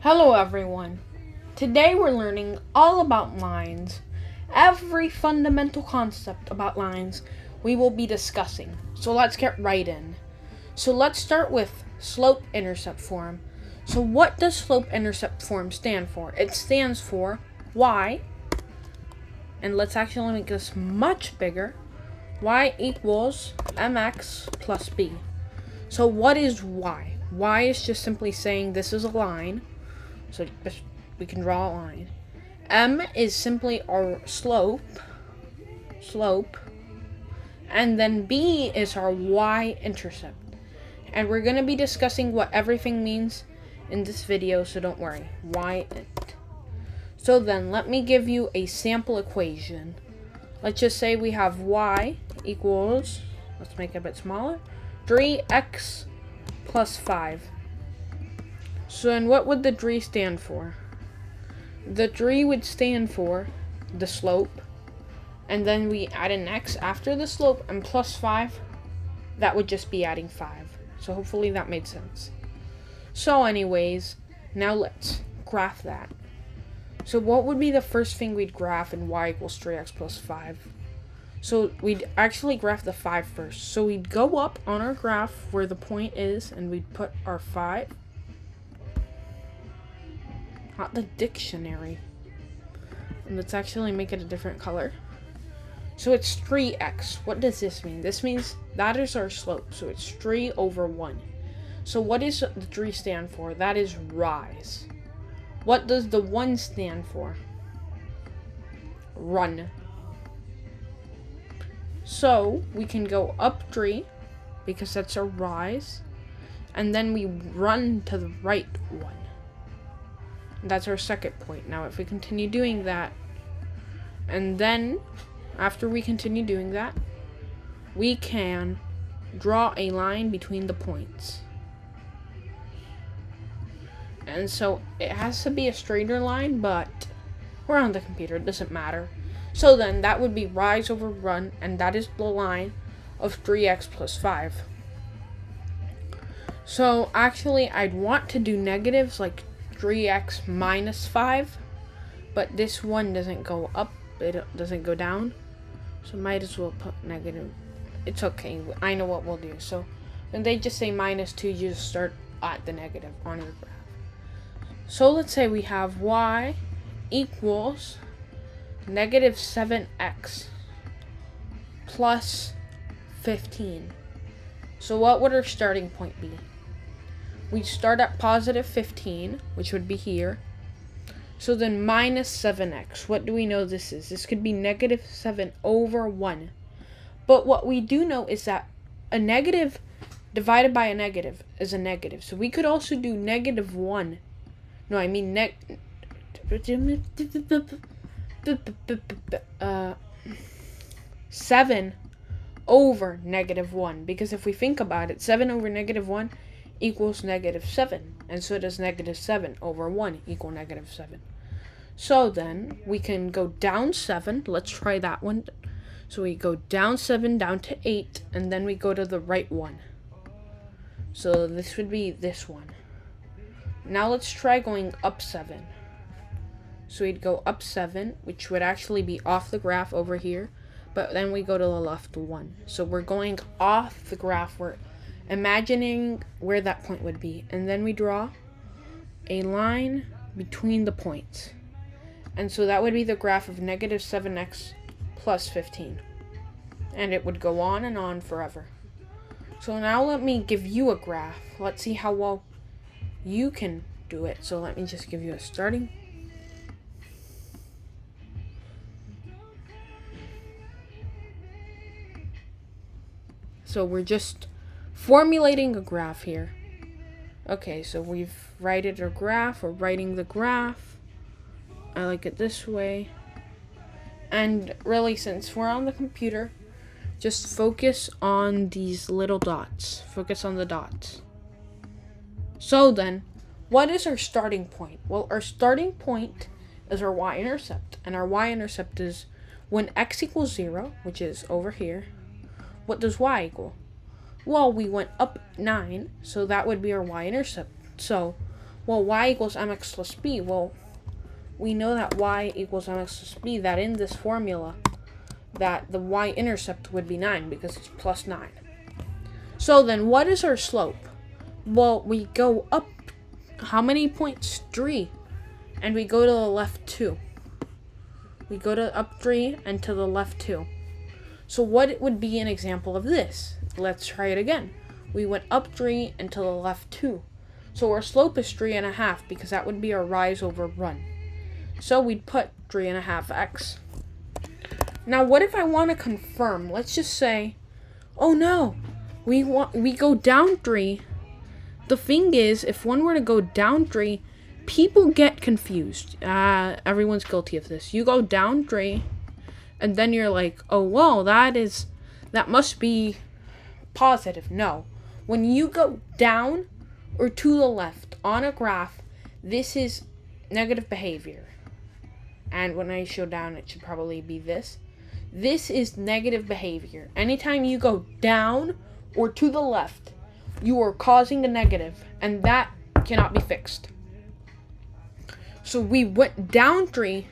Hello everyone. Today we're learning all about lines. Every fundamental concept about lines we will be discussing. So let's get right in. So let's start with slope-intercept form. So what does slope-intercept form stand for? It stands for y, and let's actually make this much bigger, y equals mx plus b. So what is y? Y is just simply saying this is a line. So we can draw a line. M is simply our slope, and then B is our y-intercept. And we're going to be discussing what everything means in this video, so don't worry. Y-int. So then, let me give you a sample equation. Let's just say we have y equals, let's make it a bit smaller, 3x plus 5. So then what would the 3 stand for? The 3 would stand for the slope, and then we add an x after the slope, and plus 5, that would just be adding 5. So hopefully that made sense. So anyways, now let's graph that. So what would be the first thing we'd graph in y equals 3x plus 5? So we'd actually graph the 5 first. So we'd go up on our graph where the point is, and we'd put our 5. Not the dictionary. And let's actually make it a different color. So it's 3x. What does this mean? This means that is our slope. So it's 3 over 1. So what does the 3 stand for? That is rise. What does the 1 stand for? Run. So we can go up 3 because that's a rise. And then we run to the right 1. That's our second point. Now if we continue doing that, and then after we continue doing that, we can draw a line between the points. And so it has to be a straighter line, but we're on the computer, it doesn't matter. So then that would be rise over run, and that is the line of 3x plus 5. So actually I'd want to do negatives like 3x minus 5, but this one doesn't go up, it doesn't go down, so might as well put negative. It's okay, I know what we'll do. So when they just say minus 2, you just start at the negative on your graph. So let's say we have y equals negative 7x plus 15. So what would our starting point be? We start at positive 15, which would be here. So then minus 7x. What do we know this is? This could be negative 7 over 1. But what we do know is that a negative divided by a negative is a negative. So we could also do negative 1. No, I mean 7 over negative 1. Because if we think about it, 7 over negative 1 equals negative 7, and so does negative 7 over 1 equal negative 7. So then we can go down 7. Let's try that one. So we go down 7 down to 8, and then we go to the right one. So this would be this one. Now let's try going up 7. So we'd go up 7, which would actually be off the graph over here, but then we go to the left 1. So we're going off the graph. We're imagining where that point would be, and then we draw a line between the points, and so that would be the graph of negative 7x plus 15, and it would go on and on forever. So now let me give you a graph. Let's see how well you can do it. So let me just give you a starting. So we're just formulating a graph here. Okay, so we've written a graph, or writing the graph. I like it this way. And really, since we're on the computer, just focus on these little dots. Focus on the dots. So then, what is our starting point? Well, our starting point is our y-intercept. And our y-intercept is when x equals 0, which is over here. What does y equal? Well, we went up 9, so that would be our y-intercept. So Well, y equals mx plus b. Well, we know that y equals mx plus b, that in this formula, that the y-intercept would be 9 because it's plus 9. So then what is our slope? Well, we go up, how many points? 3. And we go to the left 2. We go to up 3 and to the left 2. So what would be an example of this? Let's try it again. We went up 3 and to the left 2. So our slope is 3.5 because that would be our rise over run. So we'd put 3.5x. Now what if I want to confirm? Let's just say, oh no, we go down 3. The thing is, if one were to go down 3, people get confused. Everyone's guilty of this. You go down 3, and then you're like, oh, well, that must be positive. No. When you go down or to the left on a graph, this is negative behavior. And when I show down, it should probably be this. This is negative behavior. Anytime you go down or to the left, you are causing a negative, and that cannot be fixed. So we went down 3,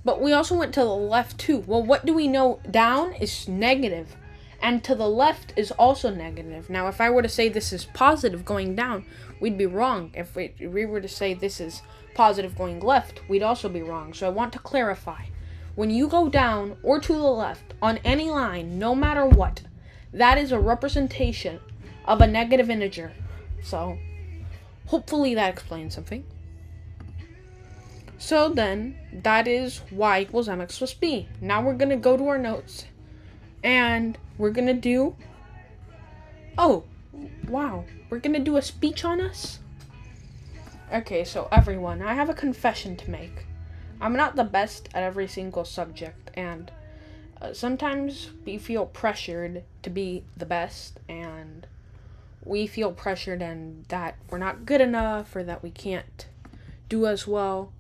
but we also went to the left 2. Well, what do we know? Down is negative, and to the left is also negative. Now, if I were to say this is positive going down, we'd be wrong. If we were to say this is positive going left, we'd also be wrong. So I want to clarify. When you go down or to the left on any line, no matter what, that is a representation of a negative integer. So hopefully that explains something. So then, that is y equals mx plus b. Now we're going to go to our notes, and we're going to do, oh, wow, we're going to do a speech on us? Okay, so everyone, I have a confession to make. I'm not the best at every single subject, and sometimes we feel pressured to be the best, and we feel pressured and that we're not good enough or that we can't do as well.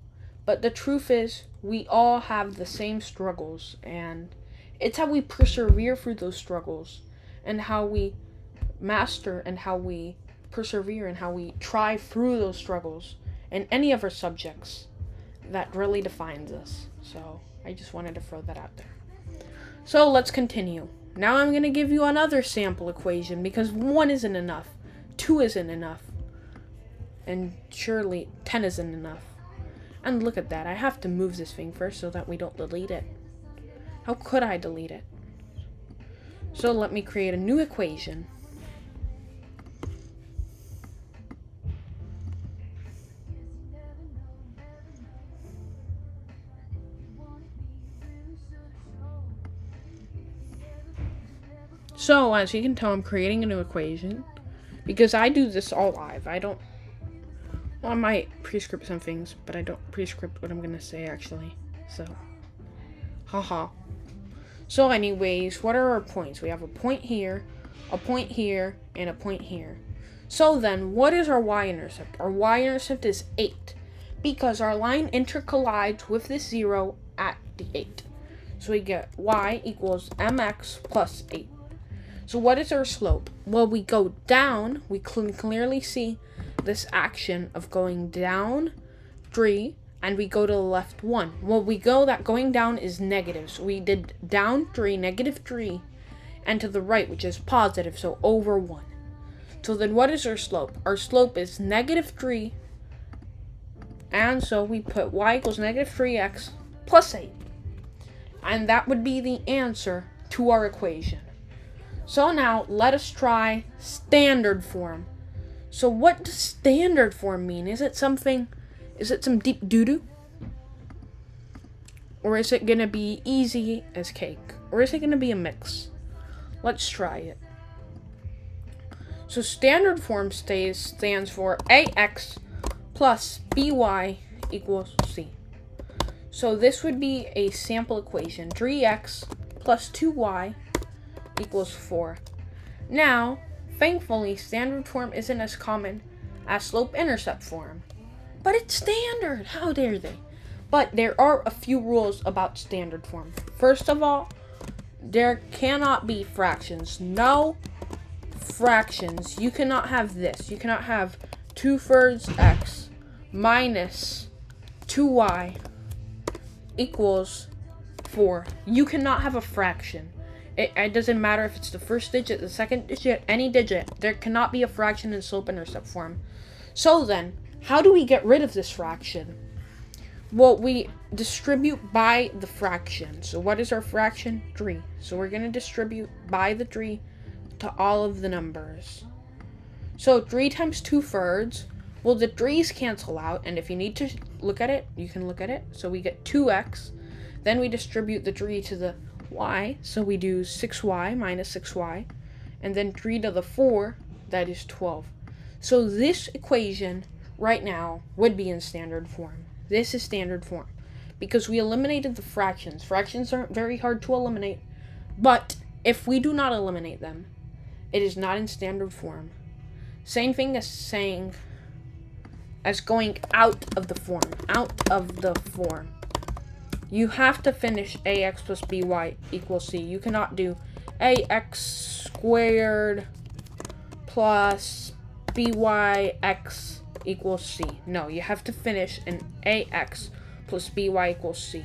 But the truth is, we all have the same struggles, and it's how we persevere through those struggles, and how we master, and how we persevere, and how we try through those struggles in any of our subjects that really defines us. So I just wanted to throw that out there. So let's continue. Now I'm going to give you another sample equation, because 1 isn't enough, 2 isn't enough, and surely 10 isn't enough. And look at that, I have to move this thing first so that we don't delete it. How could I delete it? So let me create a new equation. So as you can tell, I'm creating a new equation because I do this all live. I might prescript some things, but I don't prescript what I'm going to say, actually. So, haha. So anyways, what are our points? We have a point here, and a point here. So then, what is our y-intercept? Our y-intercept is 8, because our line intercollides with this 0 at the 8. So we get y equals mx plus 8. So what is our slope? Well, we go down, we can clearly see this action of going down 3 and we go to the left 1. Well, we go that going down is negative, so we did down 3, negative 3, and to the right, which is positive, so over 1. So then what is our slope? Our slope is negative 3, and so we put y equals negative 3x plus 8. And that would be the answer to our equation. So now let us try standard form. So what does standard form mean? Is it some deep doo-doo? Or is it going to be easy as cake? Or is it going to be a mix? Let's try it. So standard form stands for ax plus by equals c. So this would be a sample equation. 3x plus 2y equals 4. Now, thankfully, standard form isn't as common as slope-intercept form. But it's standard! How dare they? But there are a few rules about standard form. First of all, there cannot be fractions. No fractions. You cannot have this. You cannot have 2/3 x minus 2y equals 4. You cannot have a fraction. It doesn't matter if it's the first digit, the second digit, any digit. There cannot be a fraction in slope-intercept form. So then, how do we get rid of this fraction? Well, we distribute by the fraction. So what is our fraction? 3. So we're going to distribute by the 3 to all of the numbers. So 3 times 2/3. Well, the 3's cancel out, and if you need to look at it, you can look at it. So we get 2x. Then we distribute the 3 to the y, so we do 6y minus 6y, and then 3 to the 4, that is 12. So this equation right now would be in standard form. This is standard form because we eliminated the fractions. Fractions aren't very hard to eliminate, but if we do not eliminate them, it is not in standard form. Same thing as going out of the form. You have to finish ax plus by equals c. You cannot do ax squared plus byx equals c. No, you have to finish an ax plus by equals c.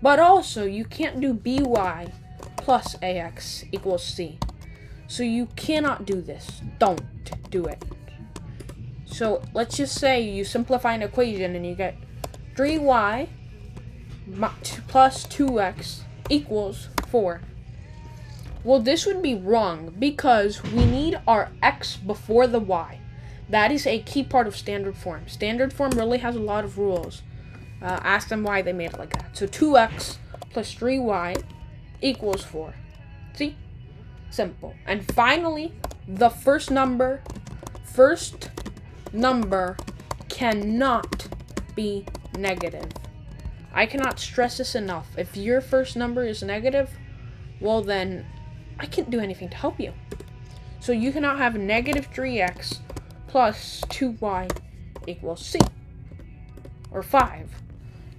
But also, you can't do by plus ax equals c. So you cannot do this. Don't do it. So let's just say you simplify an equation and you get 3y plus 2x equals 4. Well, this would be wrong because we need our x before the y. That is a key part of standard form. Standard form really has a lot of rules. Ask them why they made it like that. So 2x plus 3y equals 4. See? Simple. And finally, the first number cannot be negative. I cannot stress this enough. If your first number is negative, well then, I can't do anything to help you. So you cannot have negative 3x plus 2y equals c, or 5.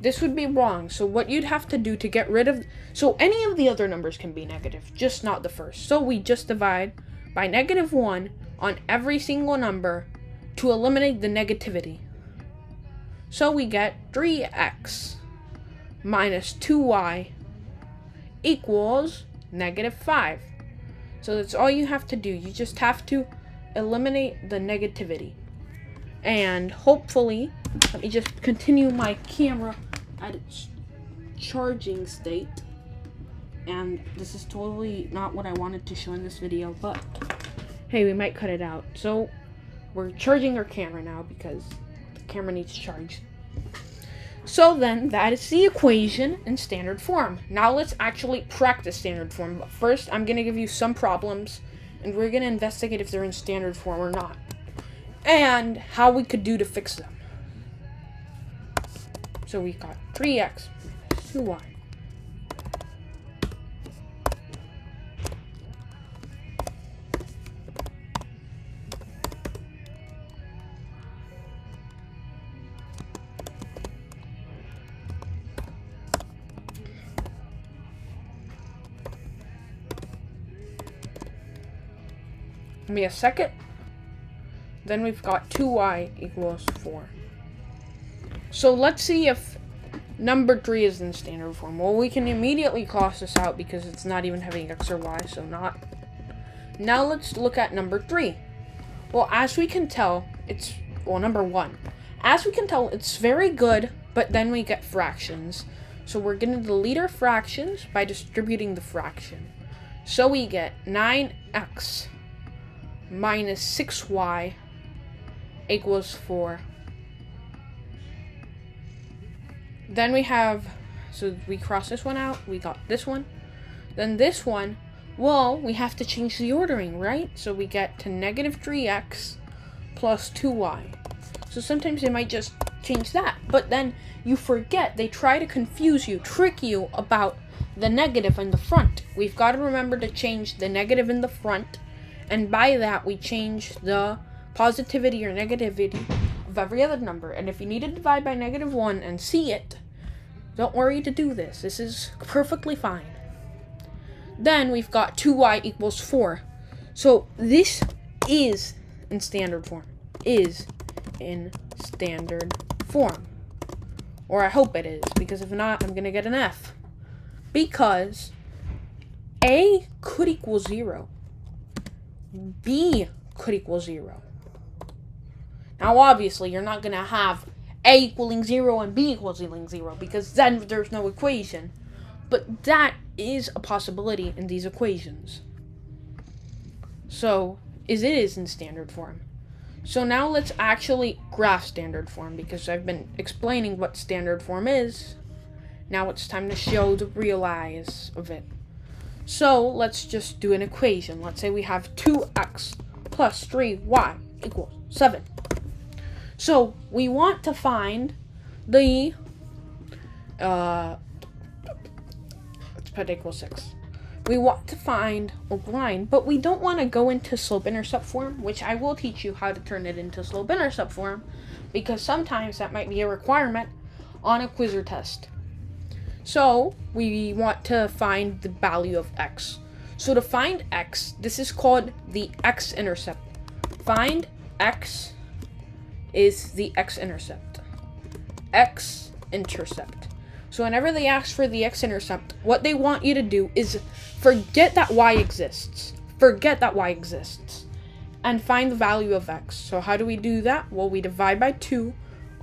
This would be wrong. So what you'd have to do to get rid of, so any of the other numbers can be negative, just not the first. So we just divide by -1 on every single number to eliminate the negativity. So we get 3x minus 2y equals -5. So that's all you have to do. You just have to eliminate the negativity. And hopefully, let me just continue my camera at its charging state. And this is totally not what I wanted to show in this video, but hey, we might cut it out. So we're charging our camera now because the camera needs charge. So then, that is the equation in standard form. Now let's actually practice standard form. But first, I'm going to give you some problems, and we're going to investigate if they're in standard form or not, and how we could do to fix them. So we got 3x minus 2y. Give me a second. Then we've got 2y equals 4. So let's see if number 3 is in standard form. Well, we can immediately cross this out because it's not even having x or y, so not. Now let's look at number 3. Well, as we can tell, it's, well, number 1. As we can tell, it's very good, but then we get fractions. So we're going to delete our fractions by distributing the fraction. So we get 9x minus 6y equals 4. Then we have, so we cross this one out, we got this one. Then this one, well, we have to change the ordering, right? So we get to -3x plus 2y. So sometimes they might just change that, but then you forget, they try to confuse you, trick you about the negative in the front. We've got to remember to change the negative in the front, and by that we change the positivity or negativity of every other number. And if you need to divide by -1 and see it, don't worry to do this. This is perfectly fine. Then we've got 2y equals 4. So this is in standard form. Is in standard form. Or I hope it is, because if not, I'm going to get an F. Because A could equal 0. B could equal 0. Now, obviously, you're not going to have A equaling 0 and B equaling 0, because then there's no equation. But that is a possibility in these equations. So, it is in standard form. So now let's actually graph standard form, because I've been explaining what standard form is. Now it's time to show the real eyes of it. So let's just do an equation. Let's say we have 2x plus 3y equals 7. So we want to find the, let's put equals 6. We want to find a line, but we don't want to go into slope-intercept form, which I will teach you how to turn it into slope-intercept form, because sometimes that might be a requirement on a quiz or test. So we want to find the value of x. So to find x, this is called the x-intercept. Find x is the x-intercept. X-intercept. So whenever they ask for the x-intercept, what they want you to do is forget that y exists. Forget that y exists. And find the value of x. So how do we do that? Well, we divide by 2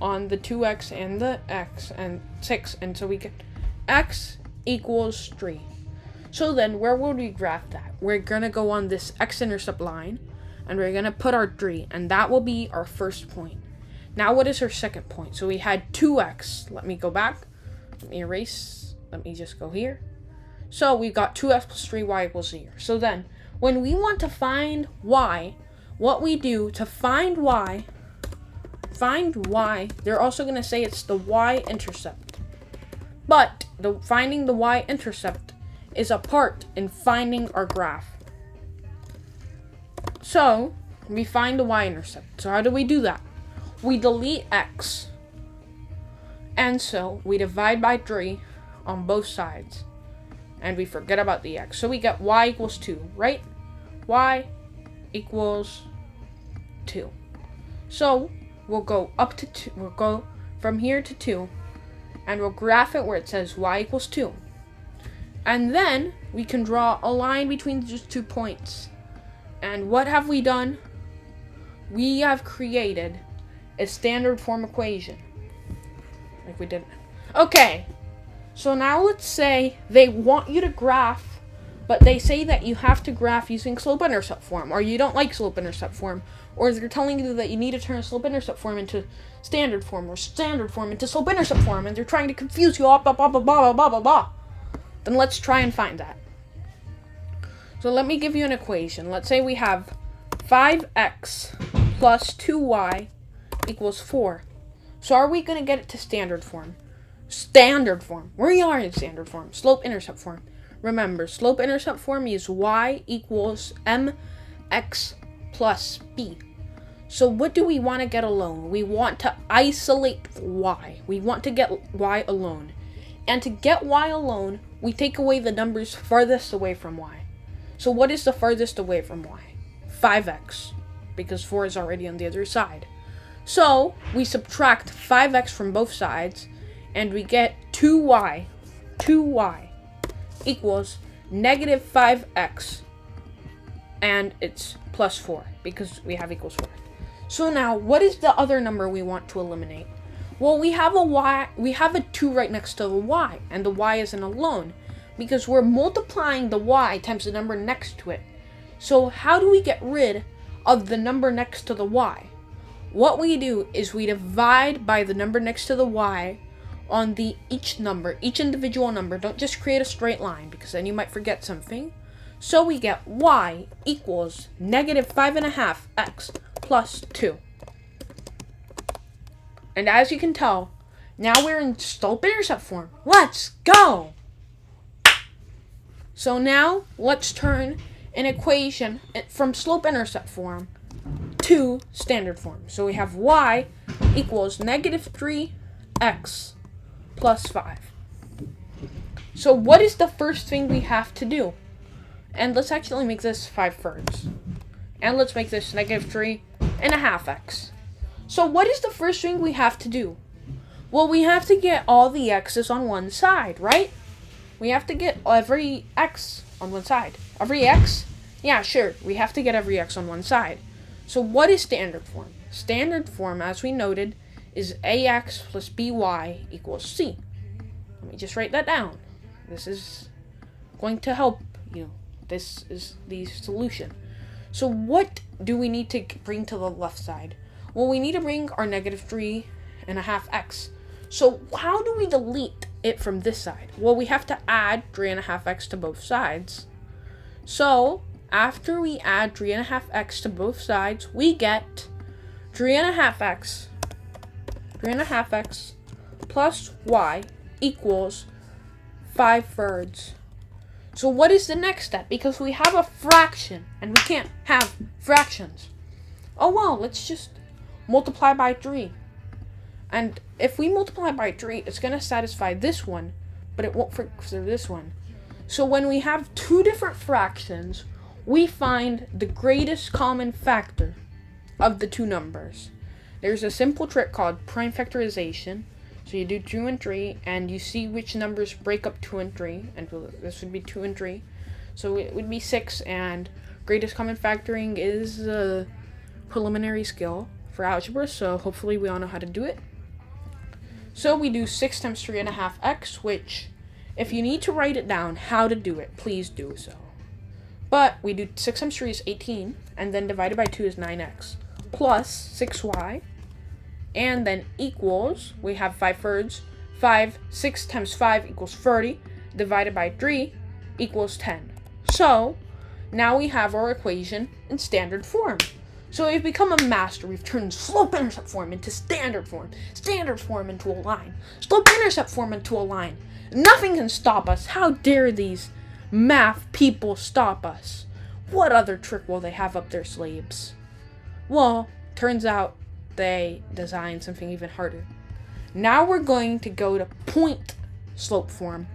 on the 2x and the x and 6. And so we get x equals 3. So then where would we graph that? We're going to go on this x-intercept line. And we're going to put our 3. And that will be our first point. Now what is our second point? So we had 2x. Let me go back. Let me erase. Let me just go here. So we got 2x plus 3y equals 0. So then, when we want to find y, what we do to find y, they're also going to say it's the y-intercept. But finding the y-intercept is a part in finding our graph. So, we find the y-intercept. So how do we do that? We delete x. And so, we divide by 3 on both sides. And we forget about the x. So we get y equals 2, right? Y equals 2. So, we'll go up to 2. We'll go from here to 2. And we'll graph it where it says y equals 2. And then, we can draw a line between just 2 points. And what have we done? We have created a standard form equation. Like we did. Okay, so now let's say they want you to graph, but they say that you have to graph using slope-intercept form, or you don't like slope-intercept form, or they're telling you that you need to turn slope-intercept form into standard form, or standard form into slope-intercept form, and they're trying to confuse you, blah, blah, blah, blah, blah, blah, blah, blah. Then let's try and find that. So let me give you an equation. Let's say we have 5x plus 2y equals 4. So are we going to get it to standard form? Standard form. We are in standard form. Slope-intercept form. Remember, slope-intercept form is y equals mx plus b. So what do we want to get alone? We want to isolate y. We want to get y alone. And to get y alone, we take away the numbers farthest away from y. So what is the farthest away from y? 5x. Because 4 is already on the other side. So, we subtract 5x from both sides, and we get 2y equals negative 5x, and it's plus 4, because we have equals 4. So now, what is the other number we want to eliminate? Well, we have a 2 right next to the y, and the y isn't alone, because we're multiplying the y times the number next to it. So, how do we get rid of the number next to the y? What we do is we divide by the number next to the y on each individual number. Don't just create a straight line, because then you might forget something. So we get y equals negative 5.5x plus 2. And as you can tell, now we're in slope-intercept form. Let's go! So now, let's turn an equation from slope-intercept form to standard form. So we have y equals negative 3x plus 5. So what is the first thing we have to do? And let's actually make this 5/3. And let's make this negative 3.5x. So what is the first thing we have to do? Well, we have to get all the x's on one side, right? We have to get every x on one side. Every x? Yeah, sure. We have to get every x on one side. So what is standard form? Standard form, as we noted, is ax plus by equals c. Let me just write that down. This is going to help you. This is the solution. So what do we need to bring to the left side? Well, we need to bring our negative 3.5x. So how do we delete it from this side? Well, we have to add 3.5x to both sides. So after we add 3.5x to both sides, we get 3.5x plus y equals 5/3. So what is the next step? Because we have a fraction and we can't have fractions. Oh well, let's just multiply by 3. And if we multiply by 3, it's going to satisfy this one, but it won't for this one. So when we have two different fractions, we find the greatest common factor of the two numbers. There's a simple trick called prime factorization. So you do 2 and 3, and you see which numbers break up 2 and 3, and this would be 2 and 3. So it would be 6, and greatest common factoring is a preliminary skill for algebra, so hopefully we all know how to do it. So we do 6 times 3.5x, which, if you need to write it down how to do it, please do so. But we do 6 times 3 is 18, and then divided by 2 is 9x, plus 6y, and then equals, we have 5/3, 6 times 5 equals 30, divided by 3 equals 10. So, now we have our equation in standard form. So we've become a master. We've turned slope-intercept form into standard form into a line, slope-intercept form into a line. Nothing can stop us. How dare these math people stop us? What other trick will they have up their sleeves? Well, turns out they designed something even harder. Now we're going to go to point slope form.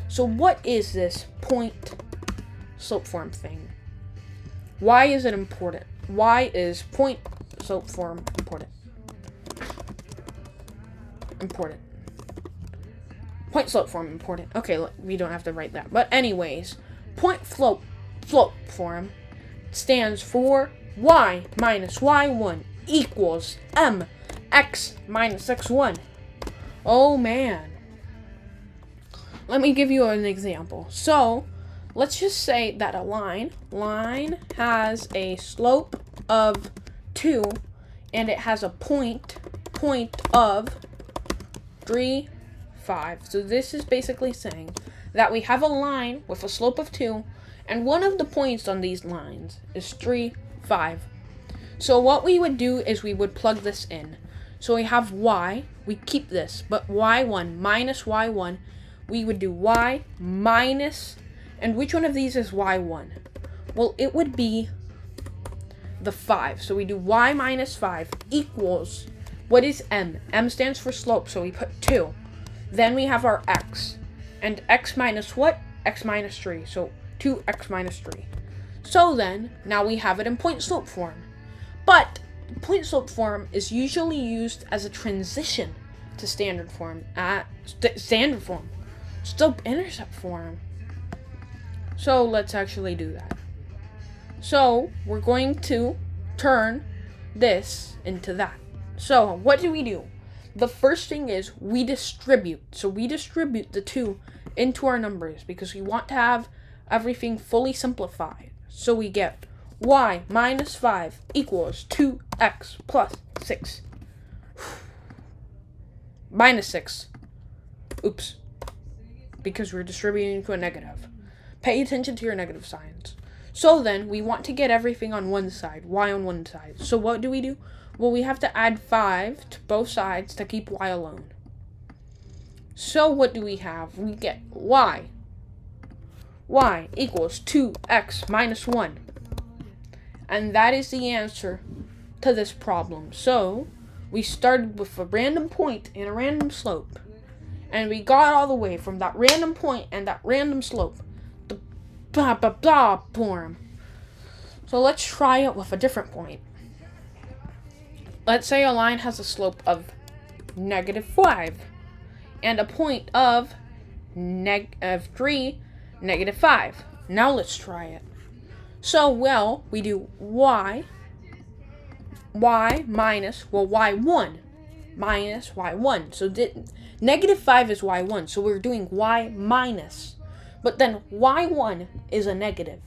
So what is this point slope form thing? Why is it important? Why is point slope form important? Point slope form important. Okay, we don't have to write that. But anyways, point slope form stands for y minus y1 equals mx minus x1. Oh man. Let me give you an example. So, let's just say that a line has a slope of 2 and it has a point of 3, 5. So this is basically saying that we have a line with a slope of 2 and one of the points on these lines is 3, 5. So what we would do is we would plug this in. So we have y, we keep this, but y1 minus y1, we would do y minus, and which one of these is y1? Well, it would be the 5. So we do y minus 5 equals, what is m? M stands for slope, so we put 2. Then we have our x. And x minus what? X minus 3. So 2x minus 3. So then, now we have it in point slope form. But point slope form is usually used as a transition to standard form. Slope-intercept form. So let's actually do that. So we're going to turn this into that. So what do? The first thing is we distribute. So we distribute the 2 into our numbers because we want to have everything fully simplified. So we get y minus 5 equals 2x plus 6. Minus 6. Oops. Because we're distributing to a negative. Pay attention to your negative signs. So then, we want to get everything on one side, y on one side. So what do? Well, we have to add 5 to both sides to keep y alone. So what do we have? We get y equals 2x minus 1. And that is the answer to this problem. So, we started with a random point and a random slope. And we got all the way from that random point and that random slope. The blah blah blah form. So let's try it with a different point. let's say a line has a slope of -5 and a point of 3, -5. Now let's try it. So, well, we do y minus, y1 minus y1. So -5 is y1, so we're doing y minus. But then y1 is a negative.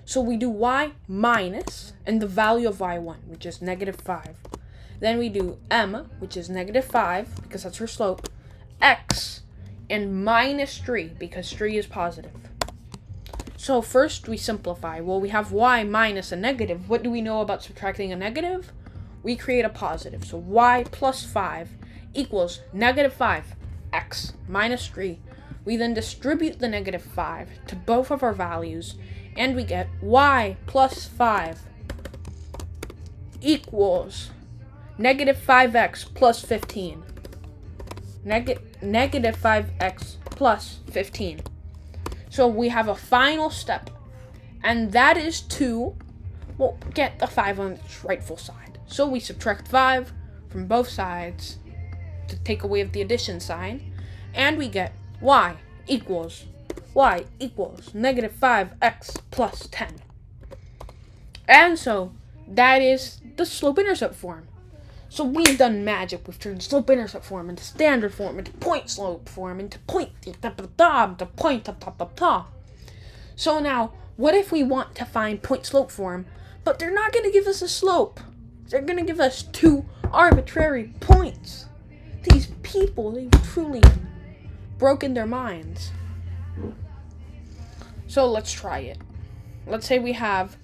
So we do y minus, and the value of y1, which is -5. Then we do m, which is -5, because that's her slope, x, and -3, because 3 is positive. So first we simplify. Well, we have y minus a negative. What do we know about subtracting a negative? We create a positive. So y plus 5 equals -5, x minus 3. We then distribute the -5 to both of our values, and we get y plus 5 equals -5x plus 15. -5x plus 15. So we have a final step, and that is to, well, get the 5 on its rightful side. So we subtract 5 from both sides to take away the addition sign, and we get y equals -5x plus 10. And so that is the slope-intercept form. So we've done magic. We've turned slope-intercept form into standard form, into point-slope form, into point to point. So now, what if we want to find point-slope form, but they're not going to give us a slope? They're going to give us 2 arbitrary points. These people, they've truly broken their minds. So let's try it. Let's say we have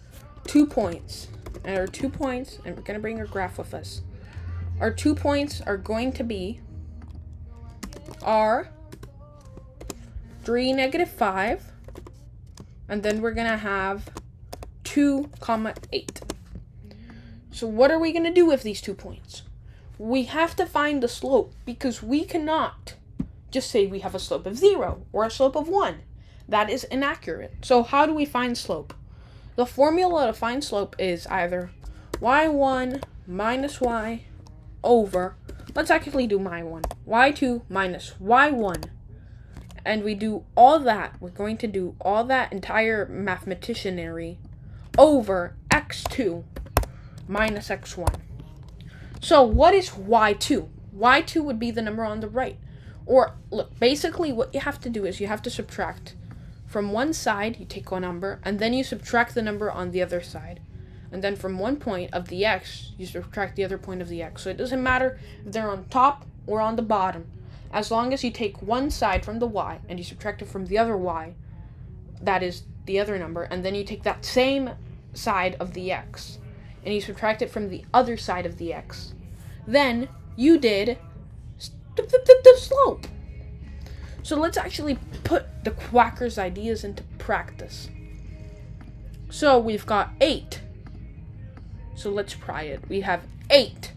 2 points, and our 2 points, and we're going to bring our graph with us. Our 2 points are going to be r 3, -5, and then we're going to have 2, 8. So what are we going to do with these 2 points? We have to find the slope, because we cannot just say we have a slope of 0 or a slope of 1. That is inaccurate. So how do we find slope? The formula to find slope is either y1 minus y over, let's actually do y1, y2 minus y1. And we do all that. We're going to do all that entire mathematicianary over x2 minus x1. So what is y2? Y2 would be the number on the right. Or, look, basically what you have to do is you have to subtract from one side, you take one number, and then you subtract the number on the other side. And then from one point of the x, you subtract the other point of the x. So it doesn't matter if they're on top or on the bottom. As long as you take one side from the y, and you subtract it from the other y, that is the other number, and then you take that same side of the x, and you subtract it from the other side of the x, then you did the slope. So let's actually put the quacker's ideas into practice. So we've got 8. So let's try it. We have 8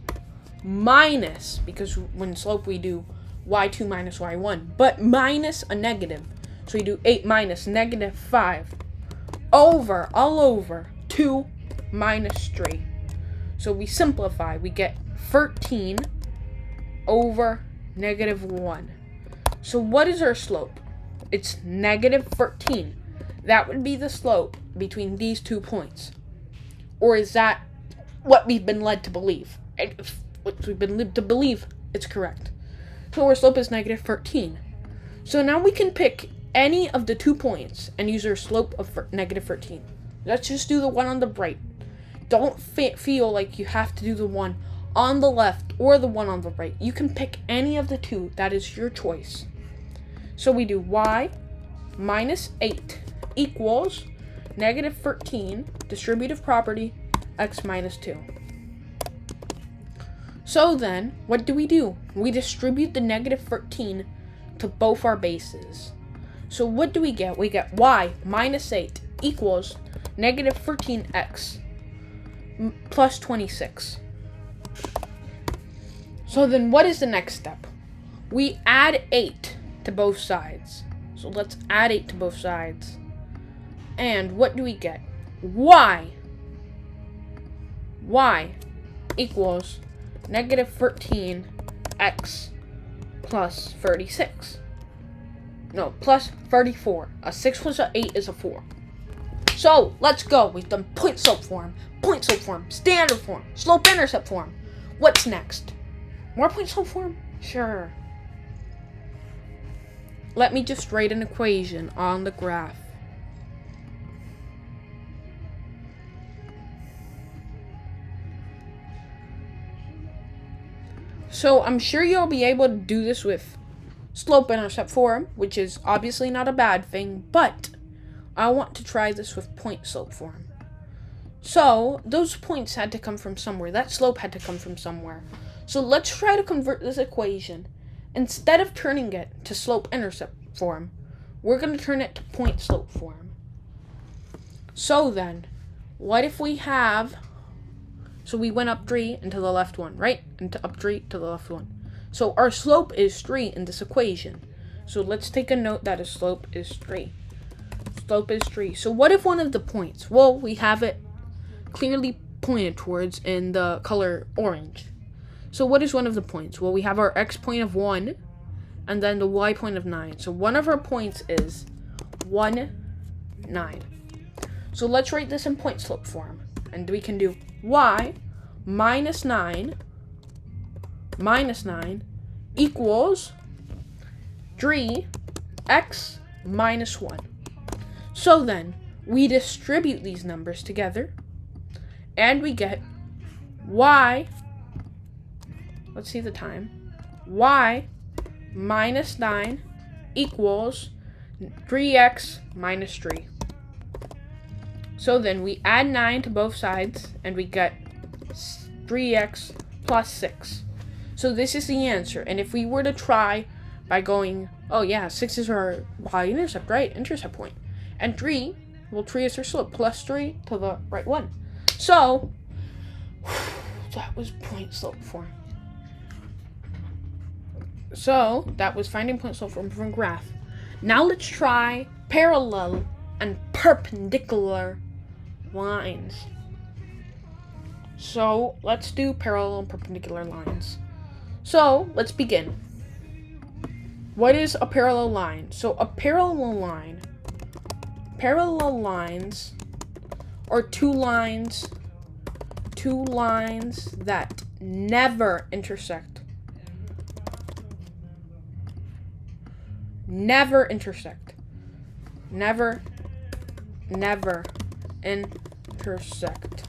minus, because when slope we do y2 minus y1, but minus a negative. So we do 8 minus -5 over, all over, 2 minus 3. So we simplify. We get 13 over -1. So what is our slope? It's -13. That would be the slope between these 2 points. Or is that what we've been led to believe? If what we've been led to believe, it's correct. So our slope is -13. So now we can pick any of the 2 points and use our slope of -13. Let's just do the one on the right. Don't feel like you have to do the one on the left or the one on the right. You can pick any of the 2. That is your choice. So we do y minus 8 equals -13, distributive property, x minus 2. So then, what do? We distribute the -13 to both our bases. So what do we get? We get y minus 8 equals -13x plus 26. So then what is the next step? We add 8 to both sides. So let's add 8 to both sides. And what do we get? Y equals negative 13x plus 36. No, plus 34. A 6 plus an 8 is a 4. So, let's go. We've done point-slope form, standard form, slope-intercept form. What's next? More point-slope form? Sure. Let me just write an equation on the graph. So I'm sure you'll be able to do this with slope-intercept form, which is obviously not a bad thing, but I want to try this with point-slope form. So those points had to come from somewhere. That slope had to come from somewhere. So let's try to convert this equation. Instead of turning it to slope-intercept form, we're going to turn it to point-slope form. So then, what if we have... So we went up 3 and to the left 1, right? And up 3 to the left 1. So our slope is 3 in this equation. So let's take a note that a slope is 3. Slope is 3. So what if one of the points? Well, we have it clearly pointed towards in the color orange. So what is one of the points? Well, we have our x point of 1 and then the y point of 9. So one of our points is 1, 9. So let's write this in point slope form. And we can do y minus 9 equals 3x minus 1. So then, we distribute these numbers together, and we get y, let's see the time, y minus 9 equals 3x minus 3. So then we add 9 to both sides, and we get 3x plus 6. So this is the answer. And if we were to try by going, oh yeah, 6 is our y-intercept, right? Intercept point. And 3, well, 3 is our slope, plus 3 to the right 1. So, that was point slope form. So, that was finding point slope form from graph. Now let's try parallel and perpendicular lines. So let's do parallel and perpendicular lines. So let's begin. What is a parallel line? So a parallel lines are two lines that never intersect. Never intersect. Never intersect.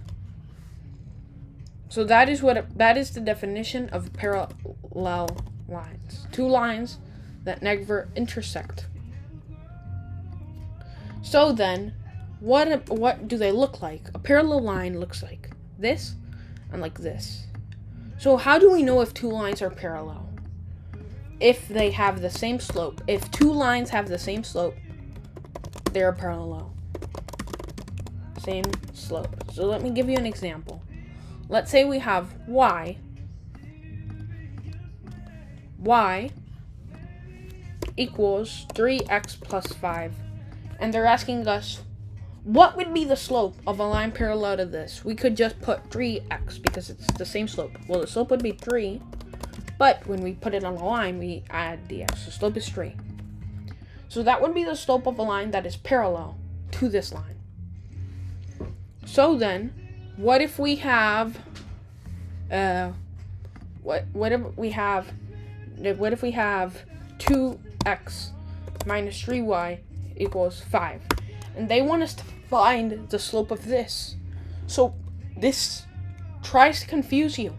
So that is the definition of parallel lines. Two lines that never intersect. So then, what do they look like? A parallel line looks like this and like this. So how do we know if two lines are parallel? If they have the same slope. If two lines have the same slope, they're parallel. Same slope. So let me give you an example. Let's say we have y equals 3x plus 5. And they're asking us, what would be the slope of a line parallel to this? We could just put 3x because it's the same slope. Well, the slope would be 3, but when we put it on a line, we add the x. The slope is 3. So that would be the slope of a line that is parallel to this line. So then, what if we have, what if we have 2x minus 3y equals 5, and they want us to find the slope of this. So this tries to confuse you.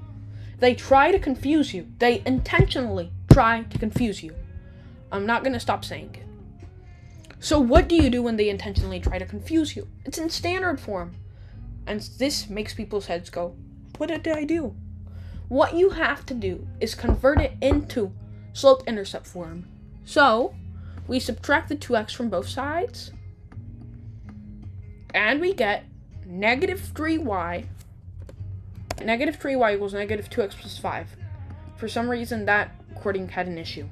They try to confuse you. They intentionally try to confuse you. I'm not gonna stop saying it. So what do you do when they intentionally try to confuse you? It's in standard form. And this makes people's heads go, what did I do? What you have to do is convert it into slope-intercept form. So, we subtract the 2x from both sides, and we get negative 3y. Negative 3y equals negative 2x plus 5. For some reason, that recording had an issue.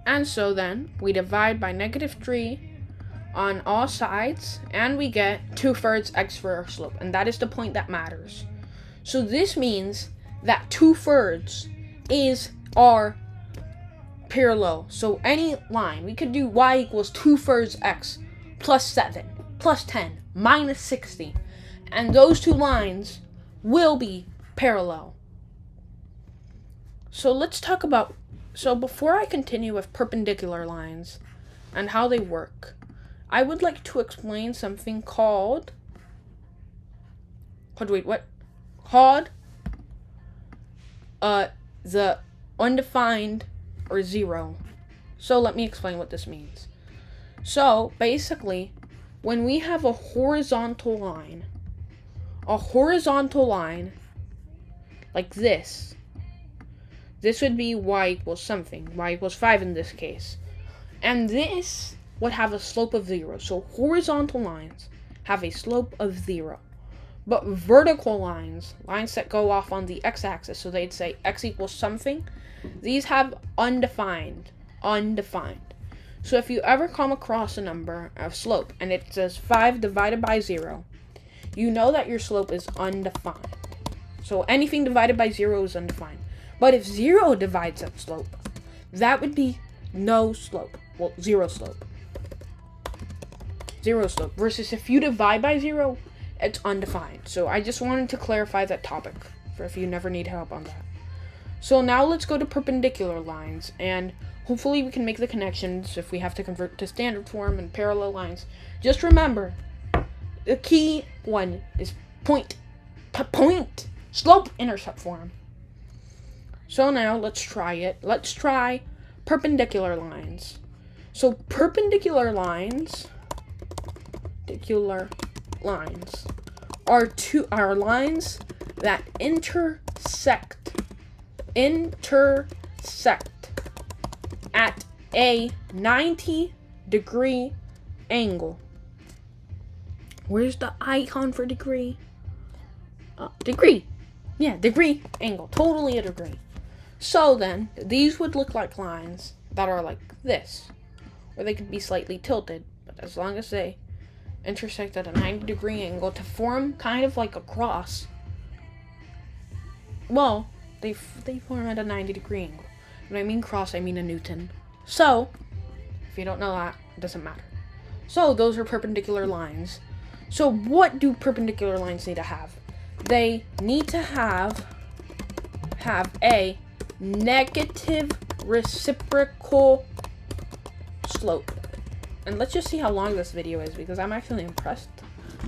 And so then, we divide by negative 3 on all sides, and we get 2/3 x for our slope, and that is the point that matters. So this means that 2/3 are parallel. So any line, we could do y equals 2/3 x plus 7 plus 10 minus 60. And those two lines will be parallel. So let's talk about, so before I continue with perpendicular lines and how they work, I would like to explain something called the undefined or zero. So let me explain what this means. So basically, when we have a horizontal line like this would be y equals something, y equals 5 in this case. And this would have a slope of 0. So horizontal lines have a slope of 0. But vertical lines that go off on the x-axis, so they'd say x equals something, these have undefined. So if you ever come across a slope, and it says 5 divided by 0, you know that your slope is undefined. So anything divided by 0 is undefined. But if 0 divides that slope, that would be no slope. Well, zero slope. Versus if you divide by 0, it's undefined. So I just wanted to clarify that topic for if you never need help on that. So now let's go to perpendicular lines, and hopefully we can make the connections if we have to convert to standard form and parallel lines. Just remember, the key one is point, slope, intercept form. So now let's try it. Let's try perpendicular lines. So perpendicular lines are lines that intersect at a 90-degree angle. Where's the icon for degree? Degree. Yeah, degree angle. Totally a degree. So then, these would look like lines that are like this, or they could be slightly tilted, but as long as they intersect at a 90-degree angle to form kind of like a cross, well, they form at a 90-degree angle. When I mean cross, I mean a Newton. So, if you don't know that, it doesn't matter. So, those are perpendicular lines. So, what do perpendicular lines need to have? They need to have a negative reciprocal slope. And let's just see how long this video is, because I'm actually impressed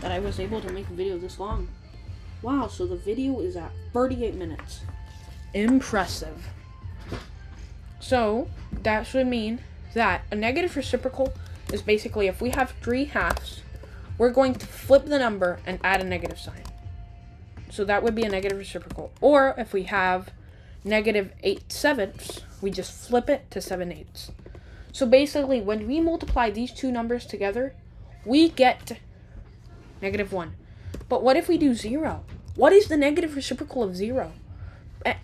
that I was able to make a video this long. Wow, so the video is at 38 minutes. Impressive. So, that should mean that a negative reciprocal is basically if we have 3 halves, we're going to flip the number and add a negative sign. So that would be a negative reciprocal. Or if we have negative 8/7, we just flip it to 7/8. So basically, when we multiply these two numbers together, we get -1. But what if we do 0? What is the negative reciprocal of 0?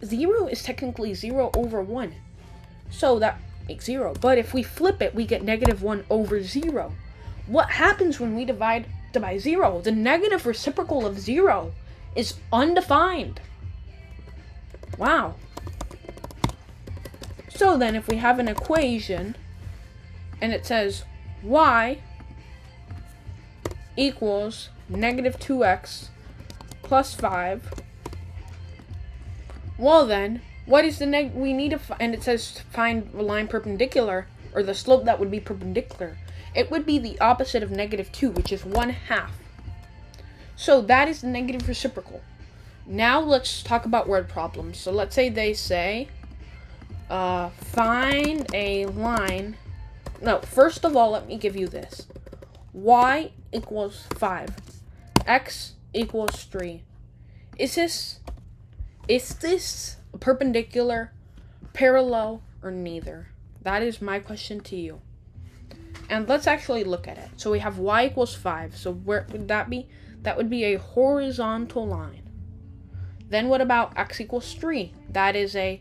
0 is technically 0 over 1. So that makes 0. But if we flip it, we get -1 over 0. What happens when we divide by 0? The negative reciprocal of 0 is undefined. Wow. So then if we have an equation and it says y equals -2x plus 5, well then, what is the we need to and it says find a line perpendicular, or the slope that would be perpendicular. It would be the opposite of -2, which is 1/2. So that is the negative reciprocal. Now let's talk about word problems. So let's say they say, find a line. No, first of all, let me give you this. Y equals 5. X equals 3. Is this a perpendicular, parallel, or neither? That is my question to you. And let's actually look at it. So we have y equals 5. So where would that be? That would be a horizontal line. Then what about x equals 3? That is a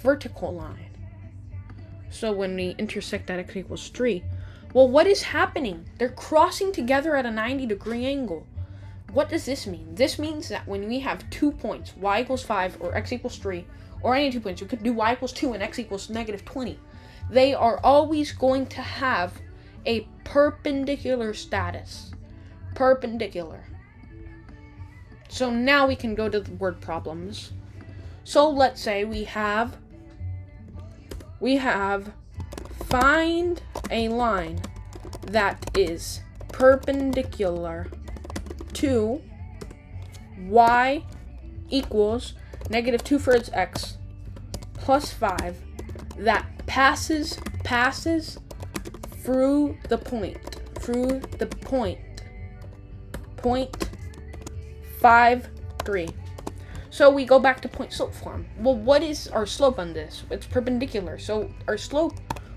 vertical line. So when we intersect at x equals 3, well, what is happening? They're crossing together at a 90-degree angle. what does this mean? This means that when we have 2 points, y equals 5 or x equals 3, or any 2 points, we could do y equals 2 and x equals negative 20. They are always going to have a perpendicular status. Perpendicular. So now we can go to the word problems. So let's say we have find a line that is perpendicular to y equals negative 2/3 x plus 5 that passes through the point 5, 3. So we go back to point slope form. Well, what is our slope on this? It's perpendicular, so our slope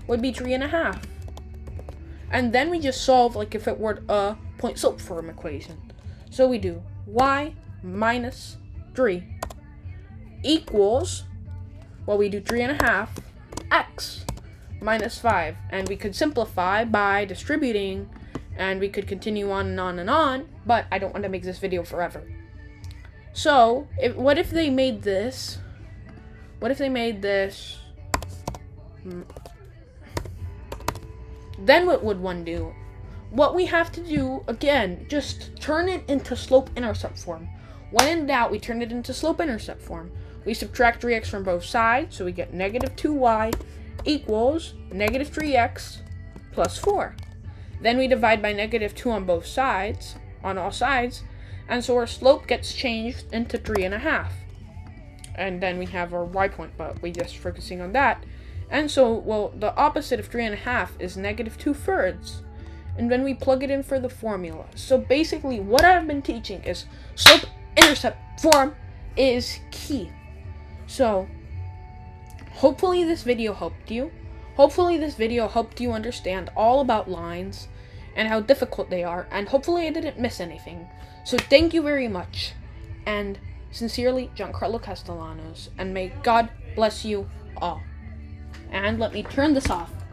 would be 3.5. And then we just solve like if it were a point slope form equation. So we do y minus 3 equals, well, we do 3.5 x minus 5. And we could simplify by distributing, and we could continue on and on and on, but I don't want to make this video forever. So, what if they made this? Then what would one do? What we have to do, again, just turn it into slope-intercept form. When in doubt, we turn it into slope-intercept form. We subtract 3x from both sides, so we get negative 2y equals negative 3x plus 4. Then we divide by negative 2 on both sides, on all sides, and so our slope gets changed into 3.5. And then we have our y point, but we just focusing on that. And so, well, the opposite of 3.5 is negative 2/3. And then we plug it in for the formula. So basically, what I've been teaching is slope-intercept form is key. So, hopefully this video helped you. Hopefully this video helped you understand all about lines and how difficult they are. And hopefully I didn't miss anything. So thank you very much. And sincerely, Jeancarlo Castellanos. And may God bless you all. And let me turn this off.